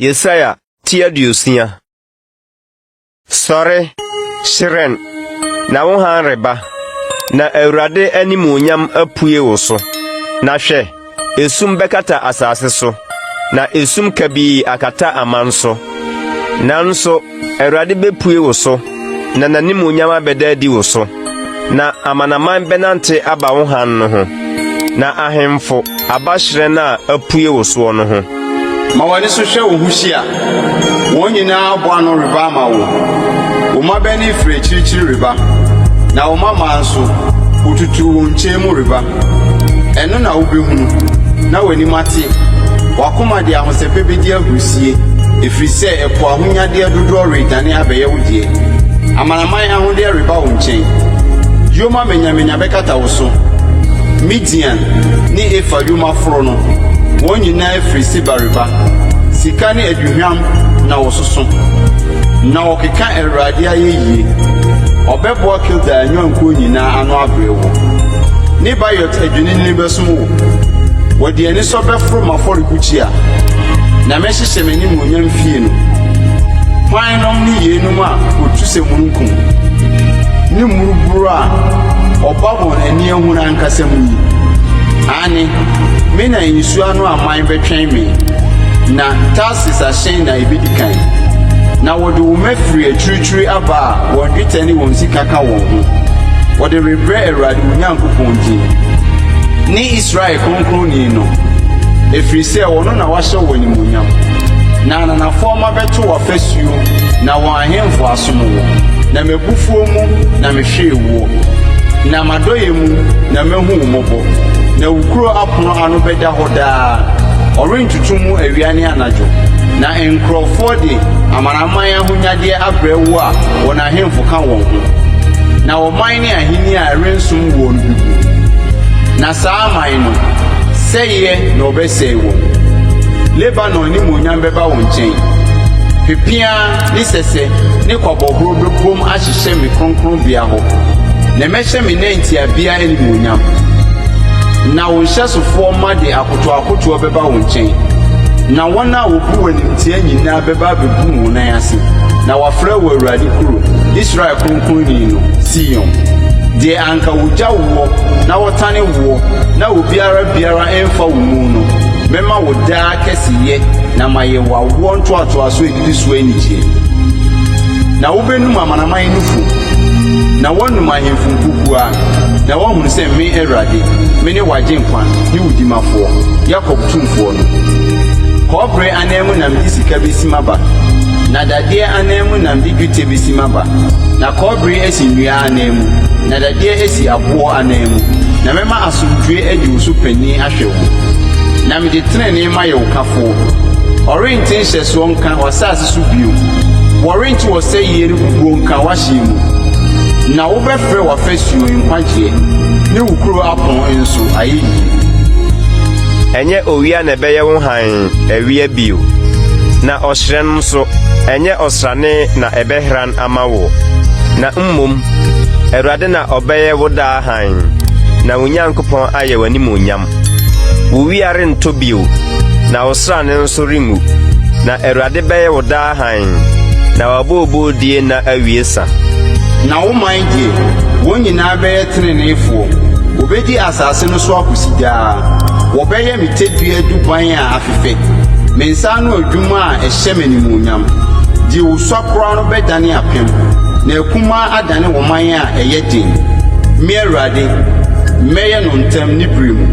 Yesaya tia diusia. Sore, Shiren, na wohan reba, na Awurade animuonyam apue wo so. Na hwɛ, esum bɛkata asase so, na esum kabii akata aman so. Nanso, Awurade bepue wo so, na n'animuonyam abɛda adi wo so. Na amanaman bɛnante aba wo han no ho, na ahemfo abahyerɛn a apue wo so no ho. Ma wani so hwɛ wo huhyia, wɔn nyinaa bɔ ano reba ama wo. Wo ma bɛni firi akyirikyiri reba, na wo ma nso wotutu wo nkyɛn mu reba. Ɛno na wobɛhunu, na w'anim ate, wakoma de ahosɛpɛ bɛdi ahurusie, ɛfiri sɛ ɛpo ahonyadeɛ dodoɔ redane abɛyɛ wo deɛ. Amanaman ahodeɛ reba wo nkyɛn. Yoma menyamenya bɛkata wo so. Midian ne Efa yoma foro no, wɔn nyinaa afiri Seba reba. Sika ne aduhwam na wɔsoso. Na wɔkeka Awurade ayɛ yie. Ɔbɛboa Kilda anyankuo nyinaa ano abrɛ wo. Ne Bayot adwene ne bɛsom wo. Wɔde ani sɔ bɛforo m'afɔrebukyia, na mɛhyehyɛ m'animuonyam fie no. Hwan nom ne yeinom a wɔtu sɛ mununkum, ne mmuruburu a ɔba wɔn ani ahunu ankasa mu yi. Ane, me na nsuo ano aman bɛtwɛn me, na Tarsis ahyɛn na ebedi kan. Na wɔde wo mafiri akyirikyiri aba a wɔn dwetɛ ne wɔn sika ka wɔn ho. Wɔde rebrɛ Awurade wo Nyankopɔn din ne Israel Kronkronni no, ɛfiri sɛ wɔno na wahyɛ wɔ animuonyam. Na ananafoɔ bɛto w'afasuo, na wɔn ahemfo asom wo. Na m'abufuo mu na mehwee wo, na m'adɔyɛ mu na mehu wo mmɔbɔ. Na wo kuro apono ano bɛda hɔ daa, ɔrentutu mu awia ne anadwo. Na nkurɔfoɔ de amanaman ahonyadeɛ abrɛ wo a wɔn ahemfo ka wɔn ho. Na ɔman ne ahenni a ɛrensom wɔ no bibu. Na saa aman no, sɛeɛ na ɔbɛsɛe wɔn. Lebanon ne muonyam bɛba wo nkyɛn. Pepea ne sɛsɛ ne kwabɔhoro bɛbom ahyehyɛ me kronkronbea hɔ. Na mɛhyɛ me nantiabea animuonyam. Na wo nhyɛsofoɔ ma de akotoakotoɔ bɛba wo nkyɛn. Na wɔn a wobu w'animtia nyinaa bɛba abɛbu wo nan ase. Na wafrɛ wo Awurade kuro, Israel Kronkronni no, Sion. Deɛ anka wogya woɔ, na wɔtane woɔ, na obiara ɛmfa wo mu no. Mɛma wo daa kɛseyɛ, na mayɛ wo awoɔ ntoatoaso edidi so anigye. Na wobɛnum amanaman no fu, na wɔnum ahemfo nkukua, na wɔhunu sɛ me Awurade, me ne w'agyenkwa ne wo dimafoɔ, Yakob tumfoɔ no. Kɔbere anan mu nam de sika besi maba, na dadeɛ anan mu nam de dwetɛ besi maba. Na kɔbere asi nnua anan mu, na dadeɛ asi aboɔ anan mu. Na mɛma asomdwoe adi wo so panyin ahwɛ wo. Na mede tenenee ma yɛ wo kafoɔ. Ɔrente nhyɛsoɔ nka w'asase so bio. Wɔrente wɔ sɛ yie no bubuo nka w'ahyɛ mu. Na wobɛfrɛ w'afasuo nkwagyeɛ, ne wo kuro apon nso ayɛ yie. Ɛnyɛ owia na ɛbɛyɛ wo han awia bio, na ɔhyerɛn nso ɛnyɛ ɔsrane na ɛbɛhran ama wo. Na mmom, Awurade na ɔbɛyɛ wo daa han, na wo Nyankopɔn ayɛ w'animuonyam. Wo wia rento bio, na wo srane nso rengu, na Awurade bɛyɛ wo daa han, na wabɔɔbɔɔdie na awie sa. Na wo man deɛ, wɔn nyinaa bɛyɛ teneneefoɔ. Wɔbɛdi asase no so akosi daa. Wɔbɛyɛ me tedua duban a afefɛ, me nsa ano adwuma a ɛhyɛ m'animuonyam. Deɛ wo sɔkora no bɛdane apem, na akuma adane wo man a ɛyɛ den. Me Awurade, mɛyɛ no ntam ne bere mu.